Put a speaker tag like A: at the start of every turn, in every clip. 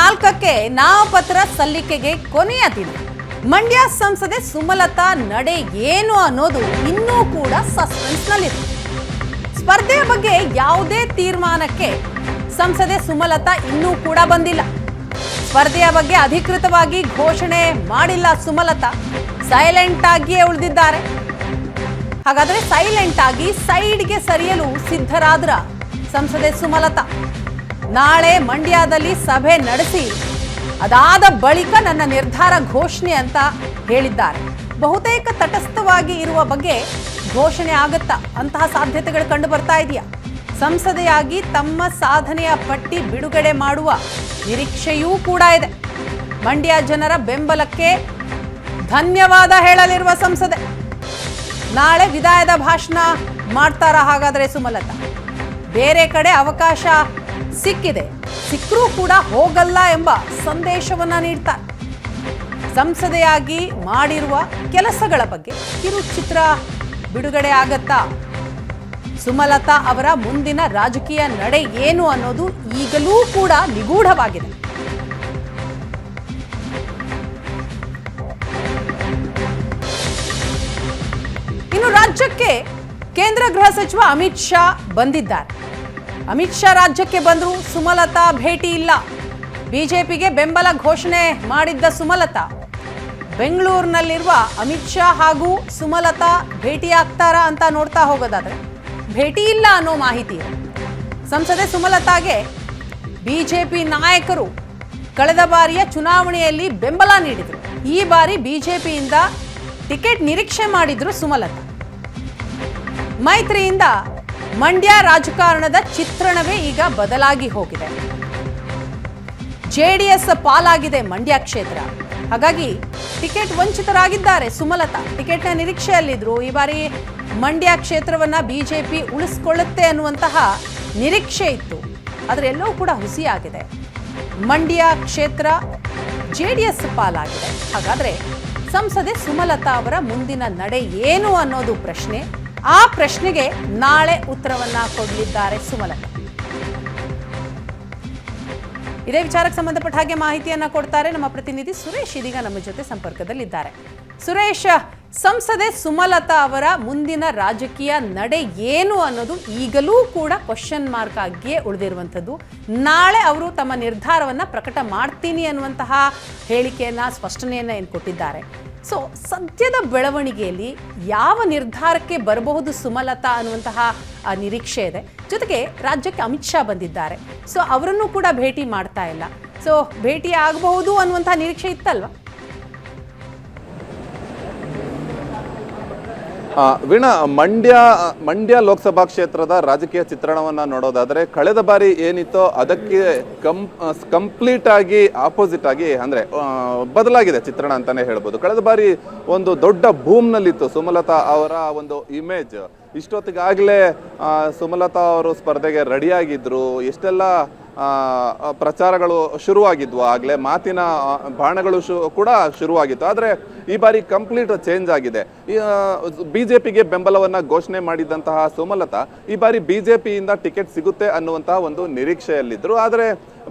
A: 4ಕ್ಕೆ ನಾಮಪತ್ರ ಸಲ್ಲಿಕೆಗೆ ಕೊನೆಯ ದಿನ. ಮಂಡ್ಯ ಸಂಸದೆ ಸುಮಲತಾ ನಡೆ ಏನು ಅನ್ನೋದು ಇನ್ನೂ ಕೂಡ ಸಸ್ಪೆನ್ಸ್ನಲ್ಲಿದೆ. ಸ್ಪರ್ಧೆಯ ಬಗ್ಗೆ ಯಾವುದೇ ತೀರ್ಮಾನಕ್ಕೆ ಸಂಸದೆ ಸುಮಲತಾ ಇನ್ನೂ ಕೂಡ ಬಂದಿಲ್ಲ. ಸ್ಪರ್ಧೆಯ ಬಗ್ಗೆ ಅಧಿಕೃತವಾಗಿ ಘೋಷಣೆ ಮಾಡಿಲ್ಲ ಸುಮಲತಾ. ಸೈಲೆಂಟ್ ಆಗಿಯೇ ಉಳಿದಿದ್ದಾರೆ. ಹಾಗಾದ್ರೆ ಸೈಲೆಂಟ್ ಆಗಿ ಸೈಡ್ಗೆ ಸರಿಯಲು ಸಿದ್ಧರಾದ್ರ ಸಂಸದೆ ಸುಮಲತಾ. ನಾಳೆ ಮಂಡ್ಯದಲ್ಲಿ ಸಭೆ ನಡೆಸಿ ಅದಾದ ಬಳಿಕ ನನ್ನ ನಿರ್ಧಾರ ಘೋಷಣೆ ಅಂತ ಹೇಳಿದ್ದಾರೆ. ಬಹುತೇಕ ತಟಸ್ಥವಾಗಿ ಇರುವ ಬಗ್ಗೆ ಘೋಷಣೆ ಆಗುತ್ತಾ ಅಂತಹ ಸಾಧ್ಯತೆಗಳು ಕಂಡು ಬರ್ತಾ ಇದೆಯಾ? ಸಂಸದೆಯಾಗಿ ತಮ್ಮ ಸಾಧನೆಯ ಪಟ್ಟಿ ಬಿಡುಗಡೆ ಮಾಡುವ ನಿರೀಕ್ಷೆಯೂ ಕೂಡ ಇದೆ. ಮಂಡ್ಯ ಜನರ ಬೆಂಬಲಕ್ಕೆ ಧನ್ಯವಾದ ಹೇಳಲಿರುವ ಸಂಸದೆ ನಾಳೆ ವಿದಾಯದ ಭಾಷಣ ಮಾಡ್ತಾರಾ? ಹಾಗಾದ್ರೆ ಸುಮಲತಾ ಬೇರೆ ಕಡೆ ಅವಕಾಶ ಸಿಕ್ಕರೂ ಕೂಡ ಹೋಗಲ್ಲ ಎಂಬ ಸಂದೇಶವನ್ನ ನೀಡ್ತಾರೆ. ಸಂಸದೆಯಾಗಿ ಮಾಡಿರುವ ಕೆಲಸಗಳ ಬಗ್ಗೆ ಕಿರುಚಿತ್ರ ಬಿಡುಗಡೆ ಆಗತ್ತಾ? ಸುಮಲತಾ ಅವರ ಮುಂದಿನ ರಾಜಕೀಯ ನಡೆ ಏನು ಅನ್ನೋದು ಈಗಲೂ ಕೂಡ ನಿಗೂಢವಾಗಿದೆ. ಇನ್ನು ರಾಜ್ಯಕ್ಕೆ ಕೇಂದ್ರ ಗೃಹ ಸಚಿವ ಅಮಿತ್ ಶಾ ಬಂದಿದ್ದಾರೆ. ಅಮಿತ್ ಶಾ ರಾಜ್ಯಕ್ಕೆ ಬಂದ್ರು, ಸುಮಲತಾ ಭೇಟಿ ಇಲ್ಲ. ಬಿಜೆಪಿಗೆ ಬೆಂಬಲ ಘೋಷಣೆ ಮಾಡಿದ್ದ ಸುಮಲತಾ ಬೆಂಗಳೂರಿನಲ್ಲಿರುವ ಅಮಿತ್ ಶಾ ಹಾಗೂ ಸುಮಲತಾ ಭೇಟಿಯಾಗ್ತಾರಾ ಅಂತ ನೋಡ್ತಾ ಹೋಗೋದಾದ್ರೆ ಭೇಟಿ ಇಲ್ಲ ಅನ್ನೋ ಮಾಹಿತಿ ಇದೆ. ಸಂಸದೆ ಸುಮಲತಾಗೆ ಬಿಜೆಪಿ ನಾಯಕರು ಕಳೆದ ಬಾರಿಯ ಚುನಾವಣೆಯಲ್ಲಿ ಬೆಂಬಲ ನೀಡಿದ್ರು. ಈ ಬಾರಿ ಬಿಜೆಪಿಯಿಂದ ಟಿಕೆಟ್ ನಿರೀಕ್ಷೆ ಮಾಡಿದ್ರು ಸುಮಲತಾ. ಮೈತ್ರಿಯಿಂದ ಮಂಡ್ಯ ರಾಜಕಾರಣದ ಚಿತ್ರಣವೇ ಈಗ ಬದಲಾಗಿ ಹೋಗಿದೆ. ಜೆಡಿಎಸ್ ಪಾಲಾಗಿದೆ ಮಂಡ್ಯ ಕ್ಷೇತ್ರ. ಹಾಗಾಗಿ ಟಿಕೆಟ್ ವಂಚಿತರಾಗಿದ್ದಾರೆ ಸುಮಲತಾ. ಟಿಕೆಟ್ನ ನಿರೀಕ್ಷೆಯಲ್ಲಿದ್ರು. ಈ ಬಾರಿ ಮಂಡ್ಯ ಕ್ಷೇತ್ರವನ್ನ ಬಿಜೆಪಿ ಉಳಿಸ್ಕೊಳ್ಳುತ್ತೆ ಅನ್ನುವಂತಹ ನಿರೀಕ್ಷೆ ಇತ್ತು. ಆದರೆ ಎಲ್ಲವೂ ಕೂಡ ಹುಸಿಯಾಗಿದೆ. ಮಂಡ್ಯ ಕ್ಷೇತ್ರ ಜೆಡಿಎಸ್ ಪಾಲಾಗಿದೆ. ಹಾಗಾದ್ರೆ ಸಂಸದೆ ಸುಮಲತಾ ಅವರ ಮುಂದಿನ ನಡೆ ಏನು ಅನ್ನೋದು ಪ್ರಶ್ನೆ. ಆ ಪ್ರಶ್ನೆಗೆ ನಾಳೆ ಉತ್ತರವನ್ನ ಕೊಡಲಿದ್ದಾರೆ ಸುಮಲತಾ. ಇದೇ ವಿಚಾರಕ್ಕೆ ಸಂಬಂಧಪಟ್ಟ ಹಾಗೆ ಮಾಹಿತಿಯನ್ನ ಕೊಡ್ತಾರೆ ನಮ್ಮ ಪ್ರತಿನಿಧಿ ಸುರೇಶ್. ಇದೀಗ ನಮ್ಮ ಜೊತೆ ಸಂಪರ್ಕದಲ್ಲಿದ್ದಾರೆ. ಸುರೇಶ್, ಸಂಸದೆ ಸುಮಲತಾ ಅವರ ಮುಂದಿನ ರಾಜಕೀಯ ನಡೆ ಏನು ಅನ್ನೋದು ಈಗಲೂ ಕೂಡ ಕ್ವಶನ್ ಮಾರ್ಕ್ ಆಗಿಯೇ ಉಳಿದಿರುವಂಥದ್ದು. ನಾಳೆ ಅವರು ತಮ್ಮ ನಿರ್ಧಾರವನ್ನ ಪ್ರಕಟ ಮಾಡ್ತೀನಿ ಅನ್ನುವಂತಹ ಹೇಳಿಕೆಯನ್ನ, ಸ್ಪಷ್ಟನೆಯನ್ನ ಏನು ಕೊಟ್ಟಿದ್ದಾರೆ. ಸೊ ಸದ್ಯದ ಬೆಳವಣಿಗೆಯಲ್ಲಿ ಯಾವ ನಿರ್ಧಾರಕ್ಕೆ ಬರಬಹುದು ಸುಮಲತಾ ಅನ್ನುವಂತಹ ನಿರೀಕ್ಷೆ ಇದೆ. ಜೊತೆಗೆ ರಾಜ್ಯಕ್ಕೆ ಅಮಿತ್ ಶಾ ಬಂದಿದ್ದಾರೆ. ಸೊ ಅವರನ್ನು ಕೂಡ ಭೇಟಿ ಮಾಡ್ತಾ ಇಲ್ಲ. ಸೊ ಭೇಟಿ ಆಗಬಹುದು ಅನ್ನುವಂತಹ ನಿರೀಕ್ಷೆ ಇತ್ತಲ್ವಾ?
B: ವೀಣಾ, ಮಂಡ್ಯ ಲೋಕಸಭಾ ಕ್ಷೇತ್ರದ ರಾಜಕೀಯ ಚಿತ್ರಣವನ್ನು ನೋಡೋದಾದರೆ ಕಳೆದ ಬಾರಿ ಏನಿತ್ತೋ ಅದಕ್ಕೆ ಕಂಪ್ಲೀಟ್ ಆಗಿ ಆಪೋಸಿಟ್ ಆಗಿ ಅಂದರೆ ಬದಲಾಗಿದೆ ಚಿತ್ರಣ ಅಂತಾನೆ ಹೇಳ್ಬೋದು. ಕಳೆದ ಬಾರಿ ಒಂದು ದೊಡ್ಡ ಬೂಮ್ನಲ್ಲಿತ್ತು ಸುಮಲತಾ ಅವರ ಒಂದು ಇಮೇಜ್. ಇಷ್ಟೊತ್ತಿಗಾಗಲೇ ಸುಮಲತಾ ಅವರು ಸ್ಪರ್ಧೆಗೆ ರೆಡಿಯಾಗಿದ್ರು. ಎಷ್ಟೆಲ್ಲ ಪ್ರಚಾರಗಳು ಶುರುವಾಗಿದ್ವು, ಆಗಲೇ ಮಾತಿನ ಬಾಣಗಳು ಕೂಡ ಶುರುವಾಗಿತ್ತು. ಆದರೆ ಈ ಬಾರಿ ಕಂಪ್ಲೀಟ್ ಚೇಂಜ್ ಆಗಿದೆ. ಬಿಜೆಪಿಗೆ ಬೆಂಬಲವನ್ನು ಘೋಷಣೆ ಮಾಡಿದಂತಹ ಸುಮಲತಾ ಈ ಬಾರಿ ಬಿಜೆಪಿಯಿಂದ ಟಿಕೆಟ್ ಸಿಗುತ್ತೆ ಅನ್ನುವಂತಹ ಒಂದು ನಿರೀಕ್ಷೆಯಲ್ಲಿದ್ದರು. ಆದರೆ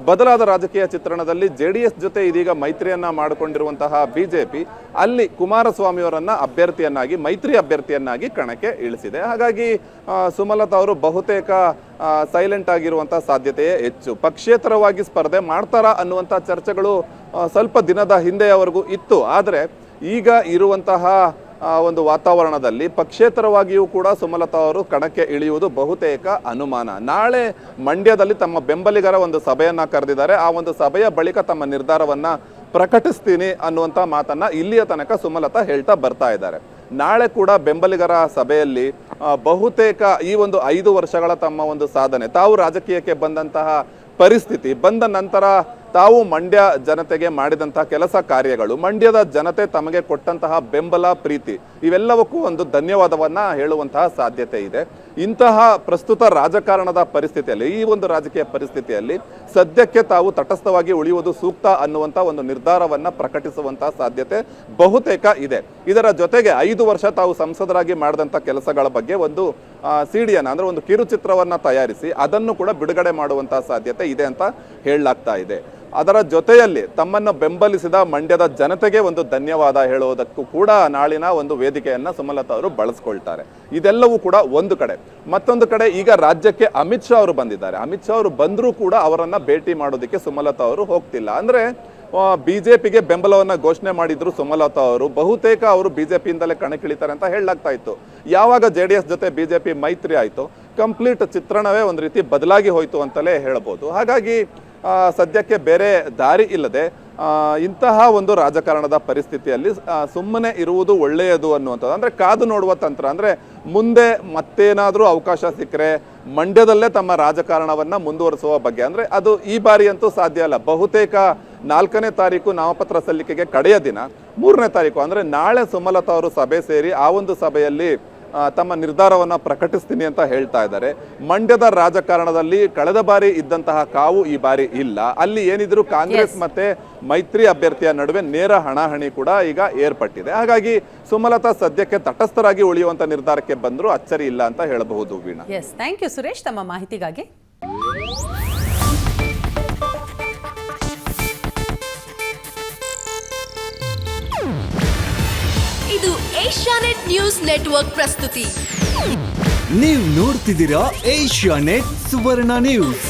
B: ಬದಲಾದ ರಾಜಕೀಯ ಚಿತ್ರಣದಲ್ಲಿ JDS ಜೊತೆ ಇದೀಗ ಮೈತ್ರಿಯನ್ನ ಮಾಡಿಕೊಂಡಿರುವಂತಹ ಬಿಜೆಪಿ ಅಲ್ಲಿ ಕುಮಾರಸ್ವಾಮಿ ಅವರನ್ನ ಮೈತ್ರಿ ಅಭ್ಯರ್ಥಿಯನ್ನಾಗಿ ಕಣಕ್ಕೆ ಇಳಿಸಿದೆ. ಹಾಗಾಗಿ ಸುಮಲತಾ ಅವರು ಬಹುತೇಕ ಸೈಲೆಂಟ್ ಆಗಿರುವಂತಹ ಸಾಧ್ಯತೆಯೇ ಹೆಚ್ಚು. ಪಕ್ಷೇತರವಾಗಿ ಸ್ಪರ್ಧೆ ಮಾಡ್ತಾರಾ ಅನ್ನುವಂಥ ಚರ್ಚೆಗಳು ಸ್ವಲ್ಪ ದಿನದ ಹಿಂದೆಯವರೆಗೂ ಇತ್ತು. ಆದರೆ ಈಗ ಇರುವಂತಹ ಒಂದು ವಾತಾವರಣದಲ್ಲಿ ಪಕ್ಷೇತರವಾಗಿಯೂ ಕೂಡ ಸುಮಲತಾ ಅವರು ಕಣಕ್ಕೆ ಇಳಿಯುವುದು ಬಹುತೇಕ ಅನುಮಾನ. ನಾಳೆ ಮಂಡ್ಯದಲ್ಲಿ ತಮ್ಮ ಬೆಂಬಲಿಗರ ಒಂದು ಸಭೆಯನ್ನ ಕರೆದಿದ್ದಾರೆ. ಆ ಒಂದು ಸಭೆಯ ಬಳಿಕ ತಮ್ಮ ನಿರ್ಧಾರವನ್ನ ಪ್ರಕಟಿಸ್ತೀನಿ ಅನ್ನುವಂಥ ಮಾತನ್ನ ಇಲ್ಲಿಯ ತನಕ ಸುಮಲತಾ ಹೇಳ್ತಾ ಬರ್ತಾ ಇದ್ದಾರೆ. ನಾಳೆ ಕೂಡ ಬೆಂಬಲಿಗರ ಸಭೆಯಲ್ಲಿ ಬಹುತೇಕ ಈ ಒಂದು 5 ವರ್ಷಗಳ ತಮ್ಮ ಒಂದು ಸಾಧನೆ, ತಾವು ರಾಜಕೀಯಕ್ಕೆ ಬಂದಂತಹ ಪರಿಸ್ಥಿತಿ, ಬಂದ ನಂತರ ತಾವು ಮಂಡ್ಯ ಜನತೆಗೆ ಮಾಡಿದಂತಹ ಕೆಲಸ ಕಾರ್ಯಗಳು, ಮಂಡ್ಯದ ಜನತೆ ತಮಗೆ ಕೊಟ್ಟಂತಹ ಬೆಂಬಲ, ಪ್ರೀತಿ, ಇವೆಲ್ಲವಕ್ಕೂ ಒಂದು ಧನ್ಯವಾದವನ್ನ ಹೇಳುವಂತಹ ಸಾಧ್ಯತೆ ಇದೆ. ಇಂತಹ ಪ್ರಸ್ತುತ ರಾಜಕಾರಣದ ಪರಿಸ್ಥಿತಿಯಲ್ಲಿ, ಈ ಒಂದು ರಾಜಕೀಯ ಪರಿಸ್ಥಿತಿಯಲ್ಲಿ ಸದ್ಯಕ್ಕೆ ತಾವು ತಟಸ್ಥವಾಗಿ ಉಳಿಯುವುದು ಸೂಕ್ತ ಅನ್ನುವಂಥ ಒಂದು ನಿರ್ಧಾರವನ್ನ ಪ್ರಕಟಿಸುವಂತಹ ಸಾಧ್ಯತೆ ಬಹುತೇಕ ಇದೆ. ಇದರ ಜೊತೆಗೆ 5 ವರ್ಷ ತಾವು ಸಂಸದರಾಗಿ ಮಾಡಿದಂಥ ಕೆಲಸಗಳ ಬಗ್ಗೆ ಒಂದು ಸಿಡಿಯನ್ನ ಅಂದ್ರೆ ಒಂದು ಕಿರುಚಿತ್ರವನ್ನ ತಯಾರಿಸಿ ಅದನ್ನು ಕೂಡ ಬಿಡುಗಡೆ ಮಾಡುವಂತಹ ಸಾಧ್ಯತೆ ಇದೆ ಅಂತ ಹೇಳಲಾಗ್ತಾ ಇದೆ. ಅದರ ಜೊತೆಯಲ್ಲಿ ತಮ್ಮನ್ನು ಬೆಂಬಲಿಸಿದ ಮಂಡ್ಯದ ಜನತೆಗೆ ಒಂದು ಧನ್ಯವಾದ ಹೇಳುವುದಕ್ಕೂ ಕೂಡ ನಾಳಿನ ಒಂದು ವೇದಿಕೆಯನ್ನು ಸುಮಲತಾ ಅವರು ಬಳಸ್ಕೊಳ್ತಾರೆ. ಇದೆಲ್ಲವೂ ಕೂಡ ಒಂದು ಕಡೆ. ಮತ್ತೊಂದು ಕಡೆ ಈಗ ರಾಜ್ಯಕ್ಕೆ ಅಮಿತ್ ಶಾ ಅವರು ಬಂದಿದ್ದಾರೆ. ಅಮಿತ್ ಶಾ ಅವರು ಬಂದರೂ ಕೂಡ ಅವರನ್ನು ಭೇಟಿ ಮಾಡೋದಕ್ಕೆ ಸುಮಲತಾ ಅವರು ಹೋಗ್ತಿಲ್ಲ. ಅಂದರೆ ಬಿಜೆಪಿಗೆ ಬೆಂಬಲವನ್ನ ಘೋಷಣೆ ಮಾಡಿದ್ರು ಸುಮಲತಾ ಅವರು. ಬಹುತೇಕ ಅವರು ಬಿಜೆಪಿಯಿಂದಲೇ ಕಣಕ್ಕಿಳಿತಾರೆ ಅಂತ ಹೇಳಲಾಗ್ತಾ ಇತ್ತು. ಯಾವಾಗ JDS ಜೊತೆ ಬಿಜೆಪಿ ಮೈತ್ರಿ ಆಯಿತು, ಕಂಪ್ಲೀಟ್ ಚಿತ್ರಣವೇ ಒಂದು ರೀತಿ ಬದಲಾಗಿ ಹೋಯಿತು ಅಂತಲೇ ಹೇಳ್ಬೋದು. ಹಾಗಾಗಿ ಸದ್ಯಕ್ಕೆ ಬೇರೆ ದಾರಿ ಇಲ್ಲದೆ ಇಂತಹ ಒಂದು ರಾಜಕಾರಣದ ಪರಿಸ್ಥಿತಿಯಲ್ಲಿ ಸುಮ್ಮನೆ ಇರುವುದು ಒಳ್ಳೆಯದು ಅನ್ನುವಂಥದ್ದು. ಅಂದರೆ ಕಾದು ನೋಡುವ ತಂತ್ರ. ಅಂದರೆ ಮುಂದೆ ಮತ್ತೇನಾದರೂ ಅವಕಾಶ ಸಿಕ್ಕರೆ ಮಂಡ್ಯದಲ್ಲೇ ತಮ್ಮ ರಾಜಕಾರಣವನ್ನು ಮುಂದುವರಿಸುವ ಬಗ್ಗೆ. ಅಂದರೆ ಅದು ಈ ಬಾರಿ ಅಂತೂ ಸಾಧ್ಯ ಅಲ್ಲ. ಬಹುತೇಕ 4ನೇ ತಾರೀಕು ನಾಮಪತ್ರ ಸಲ್ಲಿಕೆಗೆ ಕಡೆಯ ದಿನ, 3ನೇ ತಾರೀಕು ಅಂದರೆ ನಾಳೆ ಸುಮಲತಾ ಅವರು ಸಭೆ ಸೇರಿ ಆ ಒಂದು ಸಭೆಯಲ್ಲಿ ತಮ್ಮ ನಿರ್ಧಾರವನ್ನು ಪ್ರಕಟಿಸ್ತೀನಿ ಅಂತ ಹೇಳ್ತಾ ಇದ್ದಾರೆ. ಮಂಡ್ಯದ ರಾಜಕಾರಣದಲ್ಲಿ ಕಳೆದ ಬಾರಿ ಇದ್ದಂತಹ ಕಾವು ಈ ಬಾರಿ ಇಲ್ಲ. ಅಲ್ಲಿ ಏನಿದ್ರು ಕಾಂಗ್ರೆಸ್ ಮತ್ತೆ ಮೈತ್ರಿ ಅಭ್ಯರ್ಥಿಯ ನಡುವೆ ನೇರ ಹಣಾಹಣಿ ಕೂಡ ಈಗ ಏರ್ಪಟ್ಟಿದೆ. ಹಾಗಾಗಿ ಸುಮಲತಾ ಸದ್ಯಕ್ಕೆ ತಟಸ್ಥರಾಗಿ ಉಳಿಯುವಂತ ನಿರ್ಧಾರಕ್ಕೆ ಬಂದರೂ ಅಚ್ಚರಿ ಇಲ್ಲ ಅಂತ ಹೇಳಬಹುದು. Veena,
A: yes, thank you Suresh ತಮ್ಮ ಮಾಹಿತಿಗಾಗಿ.
C: ಇದು ಏಷ್ಯಾನೆಟ್ ನ್ಯೂಸ್ ನೆಟ್ವರ್ಕ್ ಪ್ರಸ್ತುತಿ.
D: ನೀವು ನೋಡ್ತಿದ್ದೀರಾ ಏಷ್ಯಾನೆಟ್ ಸುವರ್ಣ ನ್ಯೂಸ್.